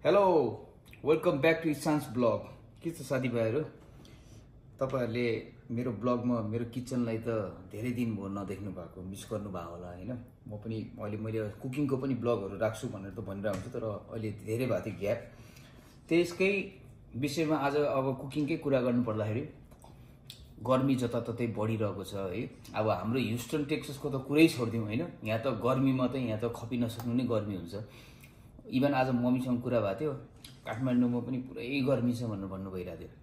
Hello welcome back to Isan's blog. के छ साथीभाइहरू, तपाईहरुले मेरो ब्लगमा मेरो किचनलाई त धेरै दिन भयो नदेख्नु भएको, मिस गर्नु भएको होला हैन। म पनि मैले कुकिङको पनि ब्लगहरु राख्छु भनेर त भनिरहेको हुन्छु, तर अहिले धेरै भएको थियो ग्याप। त्यसकै विषयमा आज अब कुकिङकै कुरा गर्नु पर्दाखेरि गर्मी जताततै बढिरहेको छ है। अब हाम्रो ह्युस्टन टेक्ससको त कुरै छोड्दिउँ हैन। यहाँ त गर्मीमा त यहाँ त खपिन सक्नु नै गर्मी हुन्छ। इभन आज मम्मीसँग कुरा भएको थियो, काठमाडौँमा पनि पुरै गर्मी छ भनेर भन्नु भइरहेको थियो,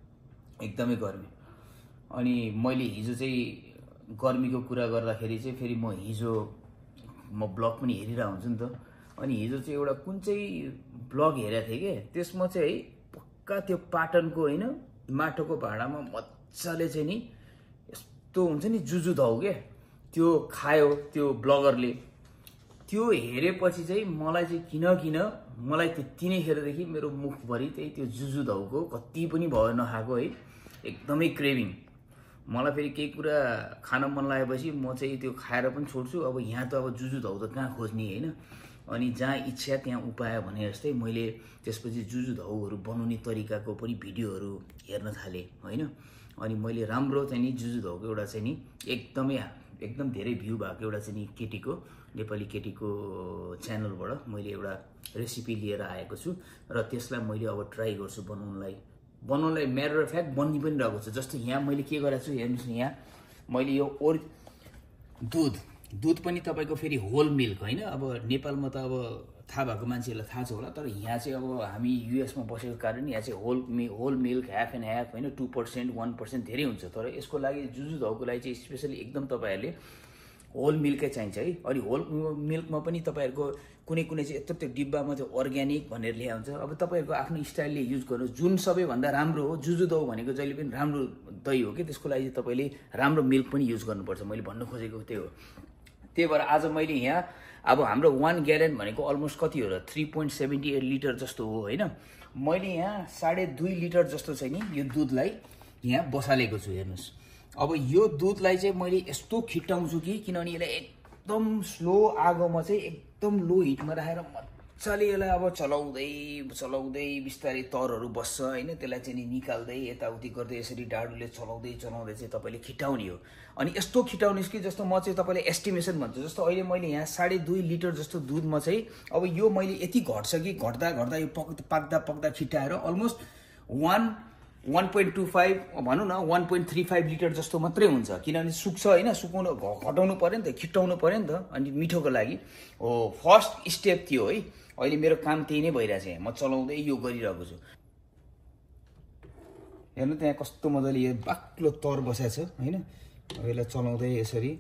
एकदमै गर्मी। अनि मैले हिजो चाहिँ गर्मीको कुरा गर्दाखेरि चाहिँ फेरि म ब्लग पनि हेरिरहेको हुन्छु नि त। अनि हिजो चाहिँ एउटा कुन चाहिँ ब्लग हेरेको थिएँ के, त्यसमा चाहिँ है पक्का त्यो पाटनको हैन माटोको भाँडामा मजाले चाहिँ नि यस्तो हुन्छ नि जुजु धाउ के, त्यो खायो त्यो ब्लगरले। त्यो हेरेपछि चाहिँ मलाई चाहिँ किन मलाई त्यति नै खेरदेखि मेरो मुखभरि त्यही त्यो जुजु धाउको कति पनि भयो नखाएको है, एकदमै क्रेभिङ। मलाई फेरि केही कुरा खान मन लागेपछि म चाहिँ त्यो खाएर पनि छोड्छु। अब यहाँ त अब जुजु धाउ त कहाँ खोज्ने हैन। अनि जहाँ इच्छा त्यहाँ उपाय भने जस्तै मैले त्यसपछि जुजु धाउहरू बनाउने तरिकाको पनि भिडियोहरू हेर्न थालेँ हैन। अनि मैले राम्रो चाहिँ नि जुजु धाउको एउटा चाहिँ नि एकदम धेरै भ्यू भएको एउटा चाहिँ नि केटीको, नेपाली केटीको च्यानलबाट मैले एउटा रेसिपी लिएर आएको छु र त्यसलाई मैले अब ट्राई गर्छु बनाउनलाई। म्याटर अफ फ्याक्ट बन्नी पनि रहेको छ। जस्तो यहाँ मैले के गरेको छु हेर्नुहोस् न, यहाँ मैले यो दुध पनि तपाईँको फेरि होल मिल्क होइन। अब नेपालमा त अब थाहा भएको मान्छेहरूलाई थाहा छ होला, तर यहाँ चाहिँ अब हामी युएसमा बसेको कारण यहाँ चाहिँ whole milk half and half होइन, 2% 1% धेरै हुन्छ। तर यसको लागि जुजु धाउको लागि चाहिँ स्पेसली एकदम तपाईँहरूले होल मिल्कै चाहिन्छ है। अनि होल मिल्कमा पनि तपाईँहरूको कुनै चाहिँ यत्रो त्यो डिब्बामा चाहिँ अर्ग्यानिक भनेर ल्याएको हुन्छ। अब तपाईँहरूको आफ्नो स्टाइलले युज गर्नु, जुन सबैभन्दा राम्रो हो। जुजु धाउ भनेको जहिले पनि राम्रो दही हो कि, त्यसको लागि चाहिँ तपाईँले राम्रो मिल्क पनि युज गर्नुपर्छ। मैले भन्नु खोजेको त्यही हो। त्यही भएर आज मैले यहाँ अब हाम्रो 1 ग्यालन भनेको अलमोस्ट कति हो र 3.78 लिटर जस्तो हो होइन। मैले यहाँ 2.5 लिटर जस्तो चाहिँ नि यो दुधलाई यहाँ बसालेको छु हेर्नुहोस्। अब यो दुधलाई चाहिँ मैले यस्तो खिटाउँछु कि, किनभने यसलाई एकदम स्लो आगोमा चाहिँ एकदम लो हिटमा राखेर मजाले यसलाई अब चलाउँदै बिस्तारै तरहरू बस्छ होइन। त्यसलाई चाहिँ नि निकाल्दै यताउति गर्दै यसरी डाडुले चलाउँदै चाहिँ तपाईँले खिटाउने हो। अनि यस्तो खिटाउनुहोस् कि जस्तो म चाहिँ तपाईँलाई एस्टिमेसन भन्छु। जस्तो अहिले मैले यहाँ 2.5 लिटर जस्तो दुधमा चाहिँ अब यो मैले यति घट्छ कि घट्दा यो पाक्दा खिटाएर अलमोस्ट 1.25 भनौँ न 1.35 लिटर जस्तो मात्रै हुन्छ। किनभने सुक्छ होइन, घटाउनु पर्यो नि त, खिटाउनु पर्यो नि त। अनि मिठोको लागि हो फर्स्ट स्टेप थियो है। अहिले मेरो काम त्यही नै भइरहेछ। म चलाउँदै यो गरिरहेको छु। हेर्नु त्यहाँ कस्तो मजाले यो बाक्लो तर बसेको छ होइन। अब यसलाई चलाउँदै यसरी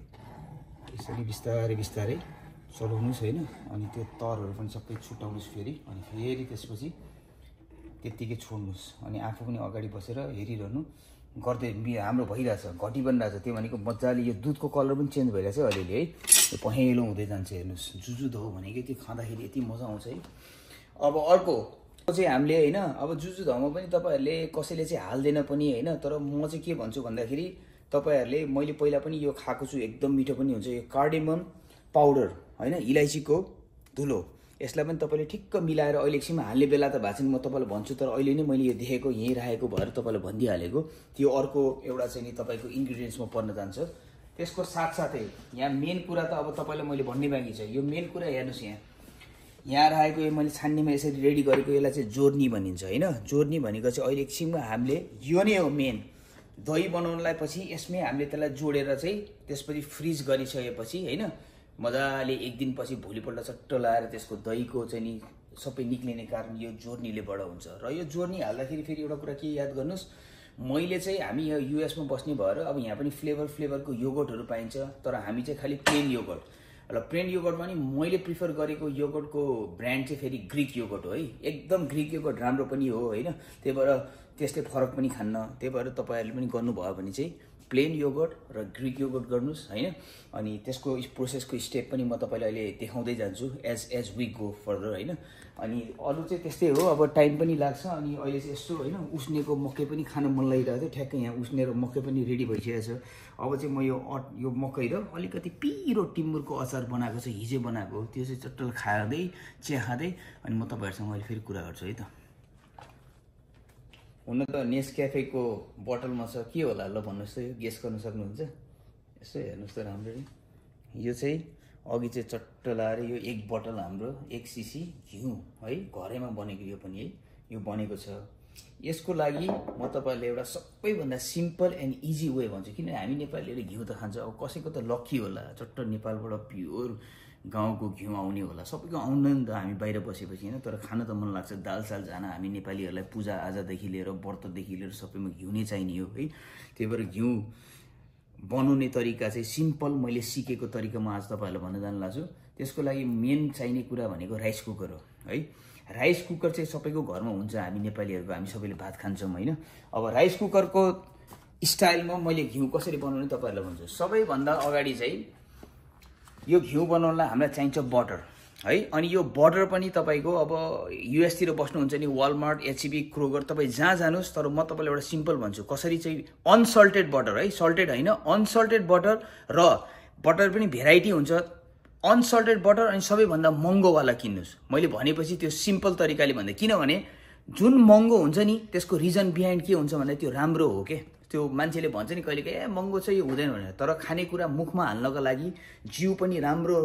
बिस्तारै चलाउनुहोस् होइन। अनि त्यो तरहरू पनि सबै छुटाउनुहोस् फेरि। अनि फेरि त्यसपछि त्यत्तिकै छोड्नुहोस्। अनि आफू पनि अगाडि बसेर हेरिरहनु गर्दै हाम्रो भइरहेछ, घटी बनिरहेछ। त्यो भनेको मजाले यो दुधको कलर पनि चेन्ज भइरहेछ अलिअलि है, यो पहेँलो हुँदै जान्छ हेर्नुहोस्। जुजु धाउ भनेको त्यो खाँदाखेरि यति मजा आउँछ है। अब अर्को चाहिँ हामीले होइन, अब जुजु धाउमा पनि तपाईँहरूले कसैले चाहिँ हाल्दैन पनि होइन। तर म चाहिँ के भन्छु भन्दाखेरि तपाईँहरूले, मैले पहिला पनि यो खाएको छु, एकदम मिठो पनि हुन्छ। यो कार्डेमम पाउडर होइन, इलाइचीको धुलो, यसलाई पनि तपाईँले ठिक्क मिलाएर अहिले एकछिनमा हाल्ने बेला त भएको छैन, म तपाईँलाई भन्छु। तर अहिले नै मैले यो देखेको यहीँ राखेको भएर तपाईँलाई भनिदिइहालेको। त्यो अर्को एउटा चाहिँ नि तपाईँको इन्ग्रिडियन्ट्समा पर्न जान्छ। त्यसको साथसाथै यहाँ मेन कुरा त अब तपाईँलाई मैले भन्ने बाँकी छ। यो मेन कुरा हेर्नुहोस्, यहाँ राखेको यो मैले छान्नेमा यसरी रेडी गरेको, यसलाई चाहिँ जोर्नी भनिन्छ होइन। जोर्नी भनेको चाहिँ अहिले एकछिनमा हामीले यो नै हो मेन। दही बनाउनलाई पछि यसमै हामीले त्यसलाई जोडेर चाहिँ त्यसपछि फ्रिज गरिसकेपछि होइन, मजाले एक दिनपछि भोलिपल्ट चट्ट लाएर त्यसको दहीको चाहिँ नि सबै निक्लिने कारण यो जोर्नीले बडा हुन्छ। र यो जोर्नी हाल्दाखेरि फेरि एउटा कुरा के याद गर्नुहोस्, मैले चाहिँ हामी यहाँ युएसमा बस्ने भएर अब यहाँ पनि फ्लेभरको योगर्टहरू पाइन्छ। तर हामी चाहिँ खालि प्लेन योगर्ट र प्लेन योगर्टमा नि मैले प्रिफर गरेको योगर्टको ब्रान्ड चाहिँ फेरि ग्रिक योगर्ट हो है। एकदम ग्रिक योगर्ट राम्रो पनि हो होइन। त्यही भएर त्यसले फरक पनि खान्न। त्यही भएर तपाईँहरूले पनि गर्नुभयो भने चाहिँ प्लेन योगर्ट र ग्रिक योगर्ट गर्नुस् हैन। अनि त्यसको प्रोसेसको स्टेप पनि म तपाईलाई अहिले देखाउँदै जान्छु एज वी गो फर्दर हैन। अनि अरु चाहिँ त्यस्तै हो, अब टाइम पनि लाग्छ। अनि अहिले चाहिँ यस्तो हैन उस्नेको मकै पनि खान मन लागिरहेको थियो, ठ्याक्कै यहाँ उस्नेर मकै पनि रेडी भइसकेको छ। अब चाहिँ म यो मकै र अलिकति पिरो टिम्बुरको अचार बनाएको छ, हिजो बनाएको, त्यो चाहिँ चट्टल खाँदै चिया खाँदै अनि म तपाईहरुसँग अहिले फेरि कुरा गर्छु है त। हुन त नेस्क्याफेको बोतलमा छ, के होला ल भन्नुहोस् त, यो गेस गर्न सक्नुहुन्छ? यसो हेर्नुहोस् त राम्ररी। यो चाहिँ अघि चाहिँ चट्ट लाएर यो एक बोतल हाम्रो 1 सीसी घिउ है, घरैमा बनेको यो पनि है, यो बनेको छ। यसको लागि म तपाईहरुलाई एउटा सबैभन्दा सिम्पल एन्ड इजी वे भन्छु, किन हामी नेपालीहरुले घिउ त खान्छ। अब कसैको त लकी होला, चट्ट नेपालबाट प्योर गाउँको घिउ आउने होला, सबैको आउँदैन त हामी बाहिर बसेपछि हैन। तर खान त मन लाग्छ, दाल साल जाना हामी नेपालीहरुलाई पूजा आजादेखि लिएर व्रतदेखि लिएर सबैमा घिउ नै चाहिने हो है। त्यही भएर घिउ बनाउने तरिका चाहिँ सिम्पल मैले सिकेको तरिका म आज तपाईहरुलाई भन्न जान लाग्छु। त्यसको लागि मेन चाहिने कुरा भनेको राइस कुकर हो है। राइस कुकर चाहिँ सबैको घरमा हुन्छ, हामी नेपालीहरुको, हामी सबैले भात खान्छौं हैन। अब राइस कुकरको स्टाइलमा मैले घिउ कसरी बनाउने तपाईहरुलाई भन्छु। सबैभन्दा अगाडि चाहिँ यो घिउ बनाउनलाई हामीलाई चाहिन्छ बटर है। अनि यो बटर पनि तपाईको अब युएस तिर बस्नुहुन्छ नि, वालमार्ट, एचबी, क्रोगर, तपाई जहाँ जानुस्, तर म तपाईलाई एउटा सिम्पल भन्छु कसरी चाहिँ अनसल्टेड बटर है, सल्टेड हैन, अनसल्टेड बटर। र बटर पनि भेराइटी हुन्छ, अनसल्टेड बटर अनि सबैभन्दा महँगो वाला किन्नुस्। मैले भनेपछि त्यो सिम्पल तरिकाले भन्दै, किनभने जुन महँगो हुन्छ नि त्यसको रिजन बिहाइन्ड के हुन्छ भन्दा त्यो राम्रो हो के। त्यो मान्छेले भन्छ नि कहिले ए महँगो छ यो हुँदैन भनेर, तर खानेकुरा मुखमा हाल्नको लागि, जिउ पनि राम्रो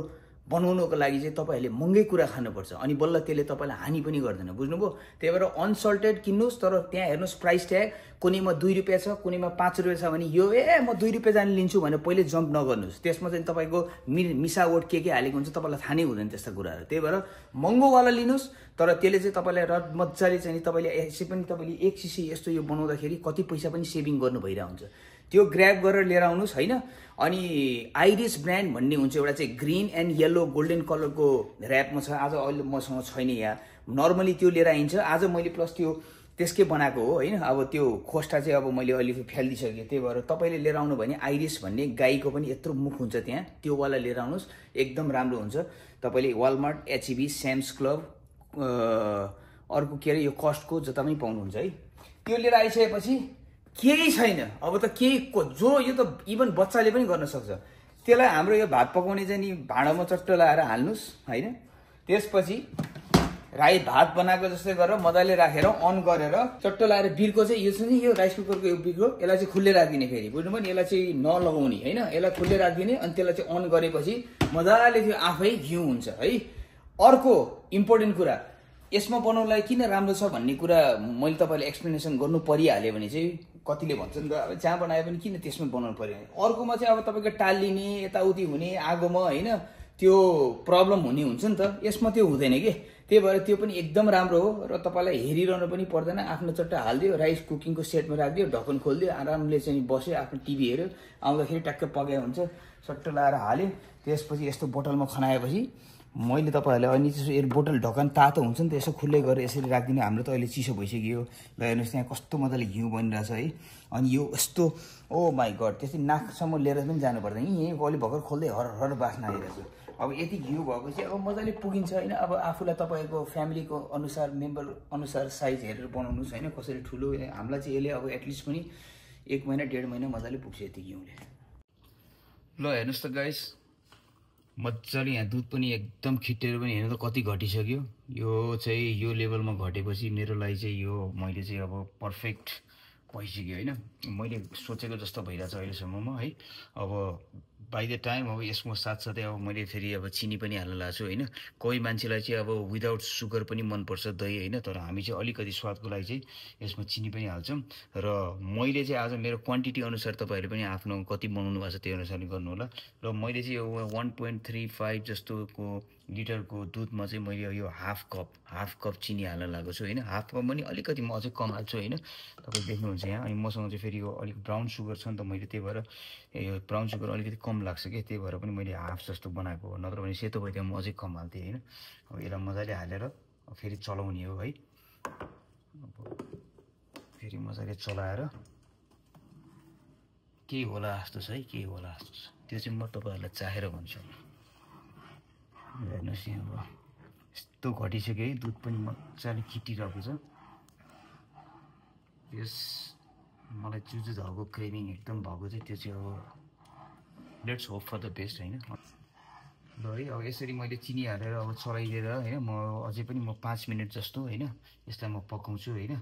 बनाउनको लागि चाहिँ तपाईहरुले महँगै कुरा खानुपर्छ। अनि बल्ल त्यसले तपाईलाई हानि पनि गर्दैन, बुझ्नुभयो? त्यही भएर अनसल्टेड किन्नुस्। तर त्यहाँ हेर्नुस् प्राइस ट्याग, कुनैमा 2 रुपैयाँ छ, कुनैमा 5 रुपैयाँ छ भने यो म 2 रुपैयाँ जाने लिन्छु भनेर पहिले जम्प नगर्नुस्। त्यसमा चाहिँ तपाईको मिसावट के हालेको हुन्छ तपाईलाई थाहा नै हुँदैन त्यस्ता कुराहरु। त्यही भएर महँगो वाला लिनुस्, तर त्यसले चाहिँ तपाईलाई मज्जाले चाहिँ तपाईले यसै पनि तपाईले 1 सीसी यस्तो यो बनाउँदाखेरि कति पैसा पनि सेभिङ गर्नु भइरा हुन्छ। त्यो ग्र्याब गरेर लिएर आउनुस् हैन। अनि आइरिस ब्रान्ड भन्ने हुन्छ एउटा चाहिँ ग्रीन एन्ड येलो गोल्डन कलरको र्यापमा छ, आज अहिले मसँग छैन यहाँ, नर्मली त्यो लिएर आइन्छ। आज मैले प्लस त्यो त्यसकै बनाएको हो हैन। अब त्यो खोस्टा चाहिँ अब मैले अलिकति फ्यालिदिसकेँ, त्यही भएर तपाईले लिएर आउनु भने आइरिस भन्ने गाईको पनि यत्रो मुख हुन्छ त्यहाँ, त्यो वाला लिएर आउनुस्, एकदम राम्रो हुन्छ। तपाईले वालमार्ट, एचबी, स्याम्स क्लब, अर्को के अरे यो कस्टको जता पनि पाउनुहुन्छ है। त्यो लिएर आइसकेपछि केही छैन, अब त केही जो यो त इभन बच्चाले पनि गर्न सक्छ। त्यसलाई हाम्रो यो भात पकाउने चाहिँ नि भाँडामा चट्ट लाएर हाल्नुस् हैन। त्यसपछि भात बनाएको जस्तै गरेर मजाले राखेर अन गरेर चट्ट लाएर बिर्को चाहिँ यो चाहिँ यो राइस कुकरको यो बिर्को, यसलाई चाहिँ खुल्ले राखिदिने, फेरि बुझ्नुभयो नि, यसलाई चाहिँ नलगाउने हैन, यसलाई खुल्ले राखिदिने। अनि त्यसलाई चाहिँ अन गरेपछि मजाले त्यो आफै घिउ हुन्छ है। अर्को इम्पोर्टेन्ट कुरा, यसमा बनाउनलाई किन राम्रो छ भन्ने कुरा मैले तपाईलाई एक्सप्लेनेसन गर्नु परिहाल्यो भने चाहिँ कतिले भन्छन् त अब जहाँ बनाए पनि किन त्यसमा बनाउनु पर्यो। अर्कोमा चाहिँ अब तपाईको टालिने, यताउति हुने, आगोमा हैन त्यो प्रब्लम हुने हुन्छ नि त, यसमा त्यो हुँदैन के। त्यही भएर त्यो पनि एकदम राम्रो हो र तपाईलाई हेरिरहनु पनि पर्दैन, आफ्नो चट्टा हाल्दियो, राइस कुकिङको सेटमा राखिदियो, ढक्कन खोलिदियो, आरामले चाहिँ बस्यो, आफ्नो टिभी हेर्यो, आउँदाखेरि ट्याक्क पकायो हुन्छ, चट्ट लाएर हाल्यो। त्यसपछि यस्तो बोतलमा खनाएपछि मैले तपाईहरुलाई अनि त्यसो एयर बोतल ढक्कन तातो हुन्छ नि त, यसो खुल्लै गरेर यसरी राखिदिनु। हाम्रो त अहिले चिसो भइसक्यो, ल हेर्नुहोस् त्यहाँ कस्तो मजाले घिउ बनिरहेछ है। अनि यो यस्तो ओ माई गड, त्यसै नाकसम्म लिएर पनि जानु पर्दैन, यहीँ अलि भर्खर खोल्दै हर हर बास्ना आइरहेछ। अब यति घिउ भएपछि अब मजाले पुगिन्छ हैन। अब आफूलाई तपाईको फ्यामिलीको अनुसार, मेम्बर अनुसार साइज हेरेर बनाउनुस् हैन, कसरी ठुलो। हामीलाई चाहिँ यसले अब एटलिस्ट पनि 1 महिना 1.5 महिना मजाले पुग्छ यति घिउले। ल हेर्नुहोस् त गाइस, मजाले यहाँ दुध पनि एकदम खिटेर पनि हेर्नु त कति घटिसक्यो। यो चाहिँ यो लेभलमा घटेपछि मेरो लागि चाहिँ यो मैले चाहिँ अब पर्फेक्ट भइसक्यो हैन। मैले सोचेको जस्तो भइरहेछ अहिलेसम्ममा है। अब बाइ द टाइम अब यसको साथसाथै अब मैले फेरि अब चिनी पनि हाल्न लाग्छु हैन। कोही मान्छेलाई चाहिँ अब विदाउट सुगर पनि मनपर्छ दही हैन, तर हामी चाहिँ अलिकति स्वादको लागि चाहिँ यसमा चिनी पनि हाल्छौँ। र मैले चाहिँ आज मेरो क्वान्टिटी अनुसार तपाईहरुले पनि आफ्नो कति बनाउनु भएको छ त्यो अनुसार गर्नु होला। र मैले चाहिँ यो 1.35 जस्तोको लिटरको दुधमा चाहिँ मैले यो हाफ कप चिनी हाल्न लागेको छु हैन। हाफ कप पनि अलिकति म अझै कम हाल्छु हैन, तपाईले देख्नुहुन्छ यहाँ। अनि मसँग चाहिँ फेरि यो अलिक ब्राउन सुगर छ नि त, मैले त्यही भएर यो ब्राउन सुगर अलिकति कम लाग्छ के, त्यही भएर पनि मैले हाफ जस्तो बनाएको हो। नत्र भने सेतो भइदियो म अझै कम हाल्थेँ हैन। अब यसलाई मजाले हालेर फेरि चलाउने हो है। अब फेरि मजाले चलाएर केही होला जस्तो छ है, केही होला जस्तो छ। त्यो चाहिँ म तपाईँहरूलाई चाहेर भन्छु। हेर्नुहोस् यहाँ अब यस्तो घटिसक्यो है, दुध पनि मजाले किटिरहेको छ। यस मलाई जुजु धाउको क्रेभिङ एकदम भएको चाहिँ त्यो चाहिँ अब let's hope for the best होइन। ल है अब यसरी मैले चिनी हालेर अब चलाइदिएर होइन म अझै पनि म 5 मिनट जस्तो होइन यसलाई म पकाउँछु होइन।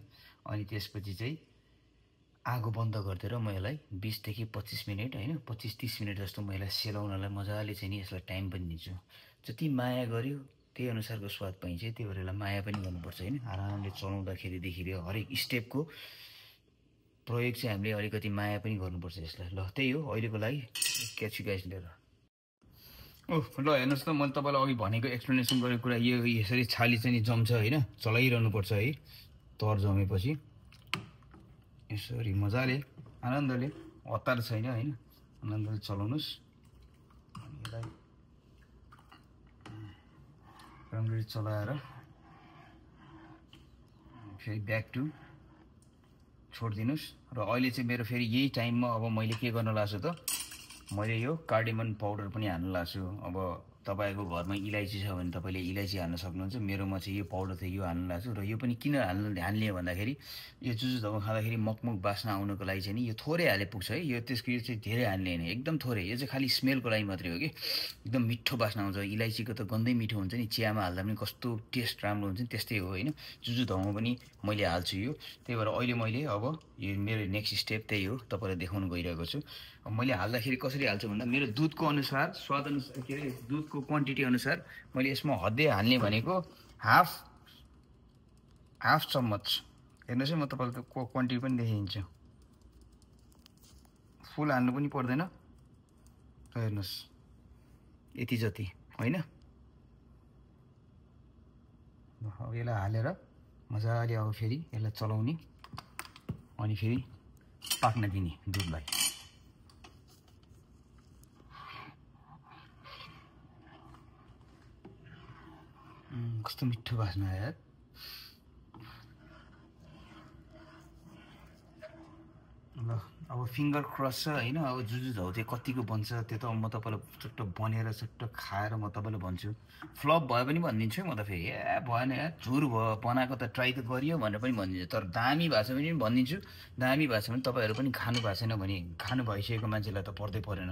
अनि त्यसपछि चाहिँ आगो बन्द गरिदिएर म यसलाई 20 देखि 25 मिनट होइन 25-30 मिनट जस्तो म यसलाई सेलाउनलाई मजाले चाहिँ नि यसलाई टाइम पनि दिन्छु। जति माया गर्यो त्यही अनुसारको स्वाद पाइन्छ। त्यही भएर यसलाई माया पनि गर्नुपर्छ होइन। आरामले चलाउँदाखेरिदेखि हरेक स्टेपको प्रयोग चाहिँ हामीले अलिकति माया पनि गर्नुपर्छ यसलाई। ल त्यही हो अहिलेको लागि, क्याच यु गाइस लेटर। ल हेर्नुहोस् त मैले तपाईँलाई अघि भनेको एक्सप्लेनेसन गरेको कुरा यो यसरी छाली चाहिँ नि जम्छ होइन, चलाइरहनुपर्छ है। तर जमेपछि यसरी मजाले आनन्दले हतार छैन होइन, आनन्दले चलाउनुहोस्। यसलाई राम्ररी चलाएर फेरि ब्याक टु छोडिदिनुहोस्। र अहिले चाहिँ मेरो फेरि यही टाइममा अब मैले के गर्न लाग्छु त, मैले यो कार्डिमन पाउडर पनि हाल्न लाग्छु। अब तपाईँको घरमा इलाइची छ भने तपाईँले इलाइची हाल्न सक्नुहुन्छ। मेरोमा चाहिँ यो पाउडर थियो, यो हाल्न लाग्छु। र यो पनि किन हाल्ने भन्दाखेरि यो जुजु धाउको खाँदाखेरि मकमक बास्ना आउनको लागि चाहिँ नि यो थोरै हाले पुग्छ है। यो त्यसको यो चाहिँ धेरै हाल्ने होइन, एकदम थोरै। यो चाहिँ खालि स्मेलको लागि मात्रै हो कि एकदम मिठो बास्ना आउँछ। इलाइचीको त गन्दै मिठो हुन्छ नि, चियामा हाल्दा पनि कस्तो टेस्ट राम्रो हुन्छ नि त्यस्तै हो होइन। जुजु धाउमा पनि मैले हाल्छु यो। त्यही भएर अहिले मैले अब यो मेरो नेक्स्ट स्टेप त्यही हो, तपाईँलाई देखाउन गइरहेको छु। मैले हाल्दाखेरि कसरी हाल्छु भन्दा मेरो दुधको अनुसार स्वाद अनुसार के अरे दुधको क्वान्टिटी अनुसार मैले यसमा हद्दै हाल्ने भनेको हाफ चम्मच। हेर्नुहोस् है म तपाईँलाई क्वान्टिटी पनि देखाइदिन्छु। फुल हाल्नु पनि पर्दैन, हेर्नुहोस् यति जति होइन। अब यसलाई हालेर मजाले अब फेरि यसलाई चलाउने अनि फेरि पाक्न दिने दुधलाई। कस्तो मिठो बास्ना आयो यार। ल अब फिङ्गर क्रस छ होइन। अब जुजु धाउ चाहिँ कतिको बन्छ त्यो त म तपाईँलाई चट्ट बनेर चट्ट खाएर म तपाईँलाई भन्छु। फ्लप भयो पनि भनिदिन्छु है म त फेरि, ए भएन यार झुर भयो, बनाएको त ट्राई त गरियो भनेर पनि भनिदिन्छु। तर दामी भएको छ भने पनि भनिदिन्छु, दामी भएको छ भने तपाईँहरू पनि खानु भएको छैन भने खानु भइसकेको मान्छेलाई त पर्दै परेन।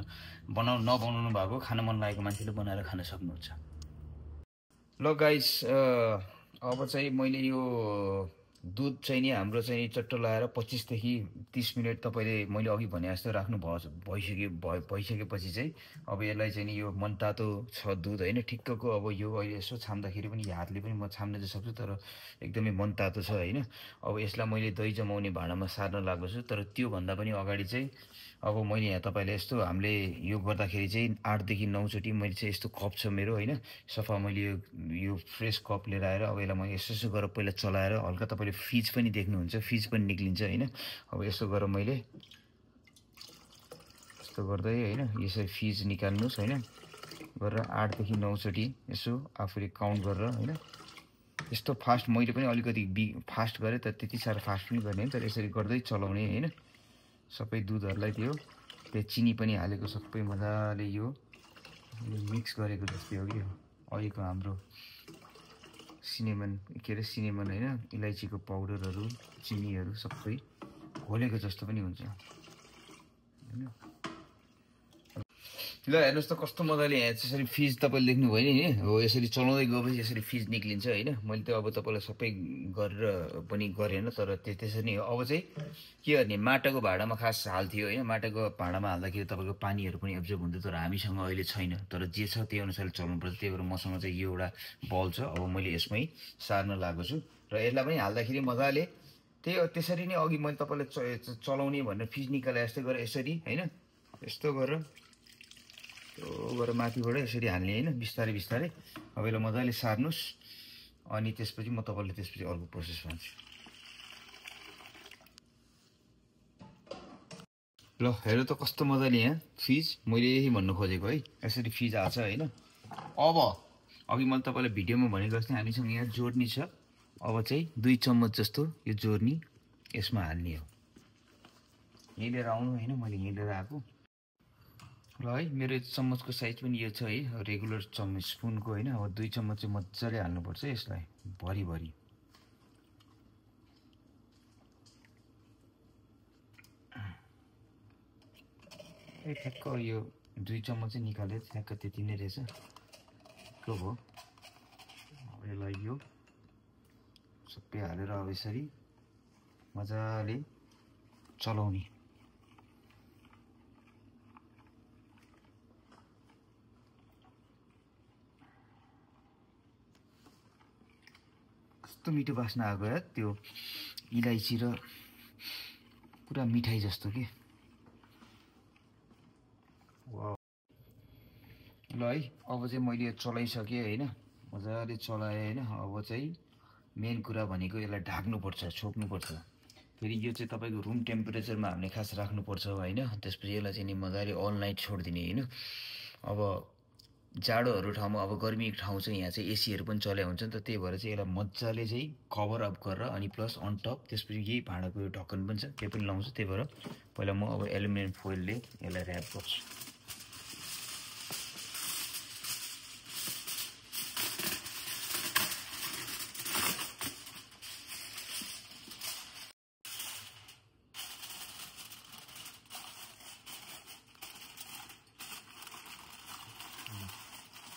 नबनाउनु भएको खान मन लागेको मान्छेले बनाएर खान सक्नुहुन्छ। ल गाइस अब चाहिँ मैले यो दुध चाहिँ नि हाम्रो चाहिँ चट्ट लगाएर 25 देखि 30 मिनट तपाईँले मैले अघि भने जस्तो राख्नु भइसकेपछि चाहिँ अब यसलाई चाहिँ नि यो मनतातो छ दुध होइन ठिक्कको। अब यो अहिले यसो छाम्दाखेरि पनि हातले पनि म छाम्न चाहिँ सक्छु, तर एकदमै मनतातो छ होइन। अब यसलाई मैले दही जमाउने भाँडामा सार्न लागेको छु। तर त्योभन्दा पनि अगाडि चाहिँ अब मैले यहाँ तपाईँलाई यस्तो हामीले यो गर्दाखेरि चाहिँ 8 देखि 9 चोटि मैले चाहिँ यस्तो कप छ मेरो होइन, सफा मैले यो फ्रेस कप लिएर आएर अब यसलाई मैले यसो गरेर पहिला चलाएर हल्का तपाईँले फिज पनि देख्नुहुन्छ, फिज पनि निक्लिन्छ होइन। अब यसो गरेर मैले यस्तो गर्दै होइन यसरी फिज निकाल्नुहोस् होइन, गरेर 8 देखि 9 चोटि यसो आफूले काउन्ट गरेर होइन। यस्तो फास्ट मैले पनि अलिकति फास्ट गरेँ, तर त्यति साह्रो फास्ट पनि गर्ने होइन, तर यसरी गर्दै चलाउने होइन। सबै दुधहरूलाई त्यो चिनी पनि हालेको सबै मजाले यो मिक्स गरेको जस्तै हो कि अहिलेको हाम्रो सिनेमन के अरे सिनेमन होइन इलाइचीको पाउडरहरू चिनीहरू सबै घोलेको जस्तो पनि हुन्छ होइन। ल हेर्नुहोस् त कस्तो मजाले यहाँ यसरी फिज तपाईँले देख्नुभयो नि हो, यसरी चलाउँदै गएपछि यसरी फिज निक्लिन्छ होइन। मैले त अब तपाईँलाई सबै गरेर पनि गरेन, तर त्यसरी नै हो। अब चाहिँ के गर्ने, माटाको भाँडामा खास हाल्थ्यो होइन। माटाको भाँडामा हाल्दाखेरि तपाईँको पानीहरू पनि एब्जर्ब हुन्थ्यो, तर हामीसँग अहिले छैन। तर जे छ त्यही अनुसारले चलाउनुपर्छ। त्यही भएर मसँग चाहिँ यो एउटा बल छ, अब मैले यसमै सार्न लागेको छु। र यसलाई पनि हाल्दाखेरि मजाले त्यसरी नै अघि मैले तपाईँलाई चलाउने भनेर फिज निकाले जस्तै गरेर यसरी होइन, यस्तो गरेर माथिबाट यसरी हाल्ने होइन, बिस्तारै बिस्तारै। अब यसलाई मजाले सार्नुहोस् अनि त्यसपछि म तपाईँलाई त्यसपछि अर्को प्रोसेस भन्छु। ल हेर्नु त कस्तो मजाले यहाँ फिज मैले यही भन्नु खोजेको है, यसरी फिज आएको छ होइन। अब अघि मैले तपाईँलाई भिडियोमा भनेको जस्तै हामीसँग यहाँ जोर्नी छ। अब चाहिँ 2 चम्मच जस्तो यो जोर्नी यसमा हाल्ने हो। यहीँ लिएर आउनु होइन, मैले यहीँ लिएर आएको ल है। मेरो चम्मचको साइज पनि यो छ है, रेगुलर चम्मच स्पुनको होइन। अब 2 चम्मच चाहिँ मजाले हाल्नुपर्छ यसलाई भरिभरि। ठ्याक्क यो 2 चम्मच चाहिँ निकाले ठ्याक्क त्यति नै रहेछ। के भयो अब यसलाई यो सबै हालेर अब यसरी मजाले चलाउने। कस्तो मिठो बास्ना आएको यार, त्यो इलाइची र पुरा मिठाई जस्तो के। ल है, अब चाहिँ मैले चलाइसकेँ होइन, मजाले चलाएँ होइन। अब चाहिँ मेन कुरा भनेको यसलाई ढाक्नुपर्छ, छोप्नुपर्छ। फेरि यो चाहिँ तपाईँको रुम टेम्परेचरमा हामीले खास राख्नुपर्छ होइन। त्यसपछि यसलाई चाहिँ नि मजाले अल नाइट छोडिदिने होइन। अब जाडोहरू ठाउँमा, अब गर्मी ठाउँ चाहिँ यहाँ चाहिँ एसीहरू पनि चल्या हुन्छ नि त, त्यही भएर चाहिँ यसलाई मजाले चाहिँ कभर अप गरेर अनि प्लस अन टप त्यसपछि यही भाँडाको यो ढक्कन पनि छ त्यो पनि लाउँछु। त्यही भएर पहिला म अब एल्युमिनियम फोइलले यसलाई ऱ्याप गर्छु।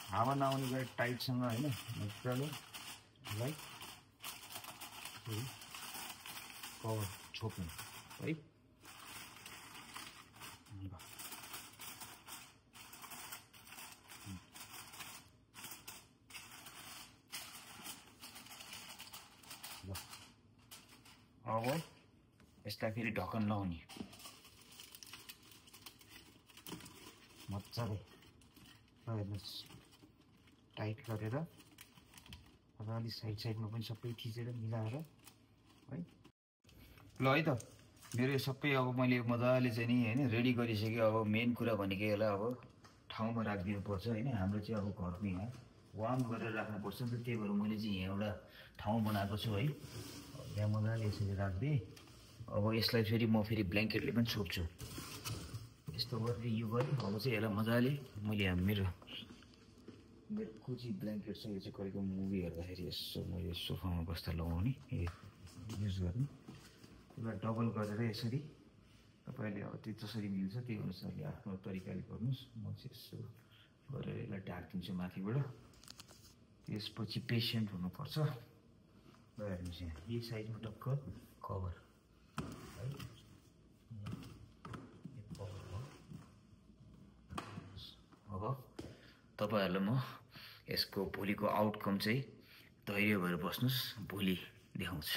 हावा नआउने गरी टाइटसँग होइन, मजाले है कभर छोप्नु है। अब यसलाई फेरि ढक्कन लाउने मजाले टाइट गरेर मजाले साइडमा पनि सबै थिचेर मिलाएर है। ल है त, मेरो यो सबै अब मैले मजाले चाहिँ नि होइन रेडी गरिसकेँ। अब मेन कुरा भनेको यसलाई अब ठाउँमा राखिदिनुपर्छ होइन। हाम्रो चाहिँ अब घरको यहाँ वार्म गरेर राख्नुपर्छ नि त, त्यही भएर मैले चाहिँ यहाँ एउटा ठाउँ बनाएको छु है। यहाँ मजाले यसरी राखिदिएँ। अब यसलाई फेरि म फेरि ब्ल्याङ्केटले पनि छोप्छु। यस्तो गरेर यो गरेँ। अब चाहिँ यसलाई मजाले मैले यहाँ मेरो कोची ब्ल्याङ्केट छ, यो चाहिँ कहिलेको मुभी हेर्दाखेरि यसो मैले सोफामा बस्दा लगाउने युज गर्ने। यसलाई डबल गरेर यसरी तपाईँले अब त्यो जसरी मिल्छ त्यही अनुसारले आफ्नो तरिकाले गर्नुहोस्। म चाहिँ यसो गरेर यसलाई ढाकिदिन्छु माथिबाट। त्यसपछि पेसेन्ट हुनुपर्छ। ल हेर्नुहोस् यहाँ यही साइडमा टक्क कभर है। अब तपाईँहरूलाई म यसको भोलिको आउटकम चाहिँ धैर्य भएर बस्नुहोस्, भोलि देखाउँछु।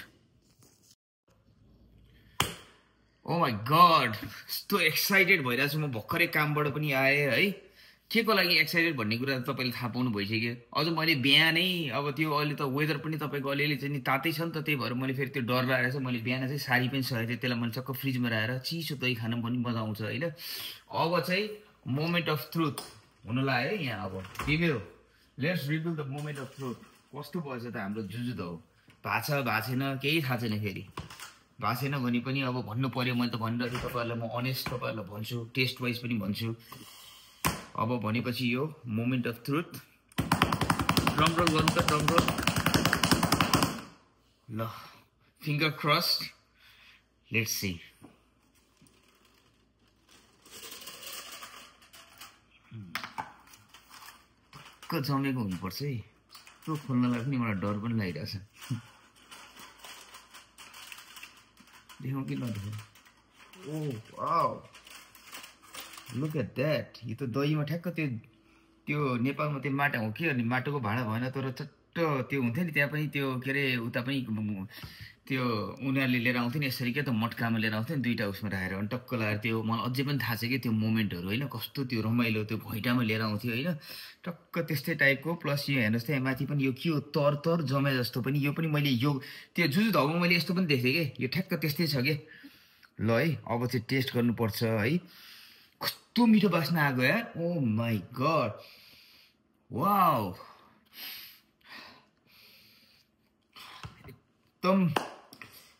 ओ माई गड, यस्तो एक्साइटेड भइरहेको छु म। भर्खरै कामबाट पनि आएँ है। के को लागि एक्साइटेड भन्ने कुरा तपाईँले थाहा पाउनु भइसक्यो। अझ मैले बिहानै अब त्यो अहिले त वेदर पनि तपाईँको अलिअलि चाहिँ नि तातै छ नि त, त्यही भएर मैले फेरि त्यो डर लागेर चाहिँ मैले बिहान चाहिँ साडी पनि सकेको थिएँ। त्यसलाई मैले चक्क फ्रिजमा राखेर चिसो दही खान पनि मजा आउँछ होइन। अब चाहिँ मोमेन्ट अफ ट्रुथ हुन लाग्यो है यहाँ। अब तिम्रो let's reveal the moment of truth. कस्तो भएछ त हाम्रो जुजु त हो, भएको छ भएको छैन केही थाहा छैन। फेरि भएको छैन भने पनि अब भन्नु पऱ्यो। मैले त भनिरहेको छु तपाईँहरूलाई, म अनेस्ट तपाईँहरूलाई भन्छु, टेस्ट वाइज पनि भन्छु। अब भनेपछि यो moment of truth. Drum roll गर्नु त, ड्रम रोल। ल फिङ्गर क्रस्ड, लेट्स सी। जमेको हुनुपर्छ है, त्यो खोल्नलाई पनि मलाई डर पनि लागिरहेछ। देखाउँ कि नदेखाउँ? ओ वाउ, लुक एट द्याट। यो त दहीमा ठ्याक्क त्यो नेपालमा त्यो माटो हो कि, अनि माटोको भाँडा भएन तर चट्ट त्यो हुन्थ्यो नि त्यहाँ पनि त्यो के अरे उता पनि त्यो उनीहरूले लिएर आउँथ्यो नि यसरी क्या त, मटकामा लिएर आउँथ्यो नि दुईवटा उसमा राखेर अनि टक्क लगाएर। त्यो मलाई अझै पनि थाहा छ कि त्यो मोमेन्टहरू होइन, कस्तो त्यो रमाइलो त्यो घैँटामा लिएर आउँथ्यो होइन, टक्क त्यस्तै टाइपको। प्लस यो हेर्नुहोस् त यहाँ माथि पनि यो के हो, तर जमे जस्तो पनि। यो पनि मैले यो त्यो जुजु धाउमा मैले यस्तो पनि देखेँ कि, यो ठ्याक्क त्यस्तै छ कि। ल है, अब चाहिँ टेस्ट गर्नुपर्छ है। कस्तो मिठो बास्ना आएको यार, ओ माई गड, वाउ। एकदम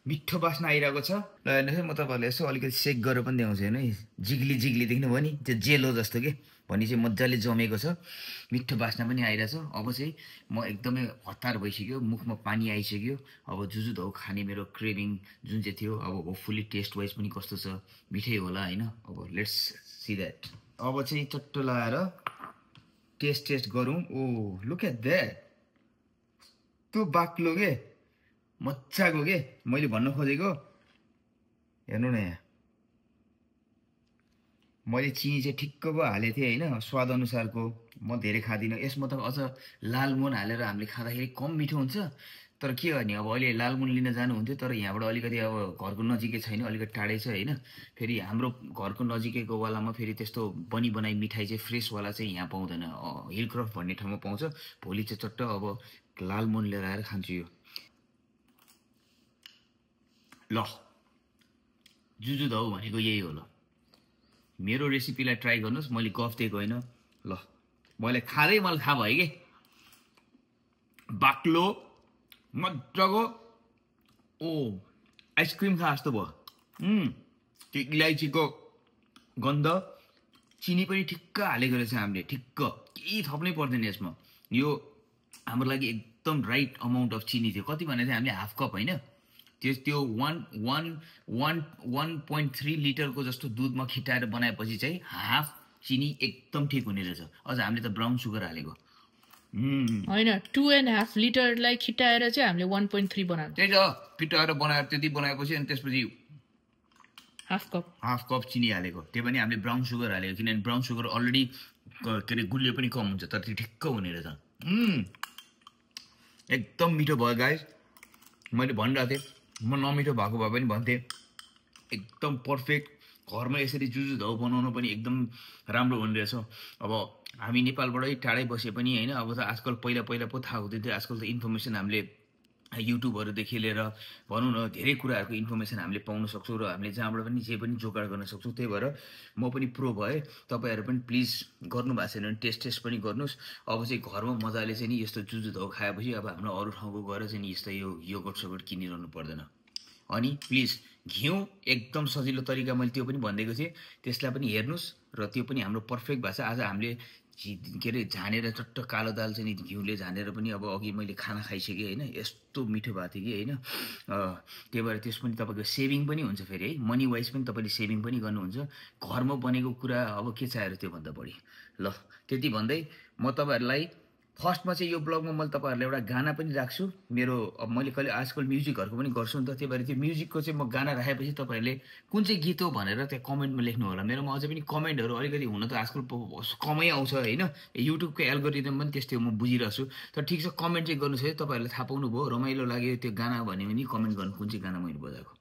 मिठो बास्ना आइरहेको छ। ल हेर्नुहोस् है, म तपाईँहरूलाई यसो अलिकति सेक गरेर पनि देखाउँछु हेर्नु है। जिग्ली जिग्ली देख्नुभयो नि, त्यो जेलो जस्तो के भनी चाहिँ मजाले जमेको छ। मिठो बास्ना पनि आइरहेछ। अब चाहिँ म एकदमै हतार भइसक्यो, मुखमा पानी आइसक्यो। अब जुजुधौ खाने मेरो क्रेभिङ जुन चाहिँ थियो, अब होपफुली टेस्ट वाइज पनि कस्तो छ, मिठै होला होइन। अब लेट्स सी द्याट। अब चाहिँ चट्ट लगाएर टेस्ट गरौँ। ओ लुक एट द्याट, त्यो बाक्लो के मजाको के मैले भन्न खोजेको। हेर्नु न यहाँ, मैले चिनी चाहिँ ठिक्क पो हालेको थिएँ होइन, स्वाद अनुसारको। म धेरै खाँदिनँ यसमा, त अझ लालमोहन हालेर हामीले खाँदाखेरि कम मिठो हुन्छ। तर के गर्ने, अब अहिले लालमोहन लिन जानुहुन्थ्यो, तर यहाँबाट अलिकति अब घरको नजिकै छैन, अलिकति टाढै छ होइन। फेरि हाम्रो घरको नजिकैको वालामा फेरि त्यस्तो बनाई मिठाई चाहिँ फ्रेसवाला चाहिँ यहाँ पाउँदैन, हिलक्रफ्ट भन्ने ठाउँमा पाउँछ। भोलि चाहिँ चट्ट अब लालमोहन लिएर आएर खान्छु यो। ल जुजुधौ भनेको यही हो। ल मेरो रेसिपीलाई ट्राई गर्नुहोस्, मैले गफ दिएको होइन। ल मैले खाँदै मलाई थाहा भयो कि बाक्लो मजाको। ओ आइसक्रिम खा जस्तो भयो। त्यो इलाइचीको गन्ध, चिनी पनि ठिक्क हालेको रहेछ हामीले, ठिक्क केही थप्नै पर्दैन यसमा। यो हाम्रो लागि एकदम राइट अमाउन्ट अफ चिनी थियो। कति भनेको थियो हामीले, हाफ कप होइन। त्यो 1.3 लिटरको जस्तो दुधमा खिटाएर बनाएपछि चाहिँ हाफ चिनी एकदम ठिक हुने रहेछ। अझ हामीले त ब्राउन सुगर हालेको होइन, 2.5 लिटरलाई खिटाएर चाहिँ हामीले 1.3 बनाएको। त्यही त, खिटाएर बनाएर त्यति बनाएपछि अनि त्यसपछि हाफ कप चिनी हालेको। त्यो पनि हामीले ब्राउन सुगर हालेको, किनभने ब्राउन सुगर अलरेडी के अरे गुलियो पनि कम हुन्छ, तर त्यो ठिक्क हुने रहेछ। एकदम मिठो भयो गाइस। मैले भनिरहेको थिएँ, म नमिठो भएको भए पनि भन्थेँ, एकदम पर्फेक्ट। घरमा यसरी जुजुधौ बनाउनु पनि एकदम राम्रो हुने रहेछ। अब हामी नेपालबाटै टाढै बसे पनि होइन, अब त आजकल पहिला पो थाहा हुँदै थियो। आजकल त इन्फर्मेसन हामीले युट्युबहरूदेखि लिएर भनौँ न धेरै कुराहरूको इन्फर्मेसन हामीले पाउन सक्छौँ, र हामीले जहाँबाट पनि जे पनि जोगाड गर्न सक्छौँ। त्यही भएर म पनि प्रो भएँ। तपाईँहरू पनि प्लिज गर्नुभएको छैन भने टेस्ट पनि गर्नुहोस्। अब चाहिँ घरमा मजाले चाहिँ नि यस्तो जुजुधौ खाएपछि अब हाम्रो अरू ठाउँको गएर चाहिँ नि यस्तो यो योगर्ट सोगर्ट किनिरहनु पर्दैन। अनि प्लिज घिउ एकदम सजिलो तरिका मैले त्यो पनि भनिदिएको थिएँ, त्यसलाई पनि हेर्नुहोस्। र त्यो पनि हाम्रो पर्फेक्ट भएको छ। आज हामीले के अरे झानेर चट्ट कालो दाल चाहिँ नि घिउले झानेर पनि अब अघि मैले खाना खाइसकेँ होइन, यस्तो मिठो भएको थियो कि होइन। त्यही भएर त्यस पनि तपाईँको सेभिङ पनि हुन्छ फेरि है, मनी वाइज पनि तपाईँले सेभिङ पनि गर्नुहुन्छ। घरमा बनेको कुरा अब के चाहियो त्योभन्दा बढी। ल त्यति भन्दै म तपाईँहरूलाई फर्स्टमा चाहिँ यो ब्लगमा मैले तपाईँहरूलाई एउटा गाना पनि राख्छु। मेरो अब मैले कहिले आजकल म्युजिकहरूको पनि गर्छु नि त, त्यही भएर त्यो म्युजिकको चाहिँ म गाना राखेपछि तपाईँहरूले कुन चाहिँ गीत हो भनेर त्यहाँ कमेन्टमा लेख्नु होला। मेरोमा अझै पनि कमेन्टहरू अलिकति हुन त आजकल कमै आउँछ होइन, युट्युबको एल्गोरिदम पनि त्यस्तै हो, म बुझिरहेको छु। तर ठिक छ, कमेन्ट चाहिँ गर्नुहोस् है। तपाईँहरूले थाहा पाउनुभयो, रमाइलो लाग्यो त्यो गाना भन्यो भने कमेन्ट गर्नु कुन चाहिँ गाना मैले बजाएको।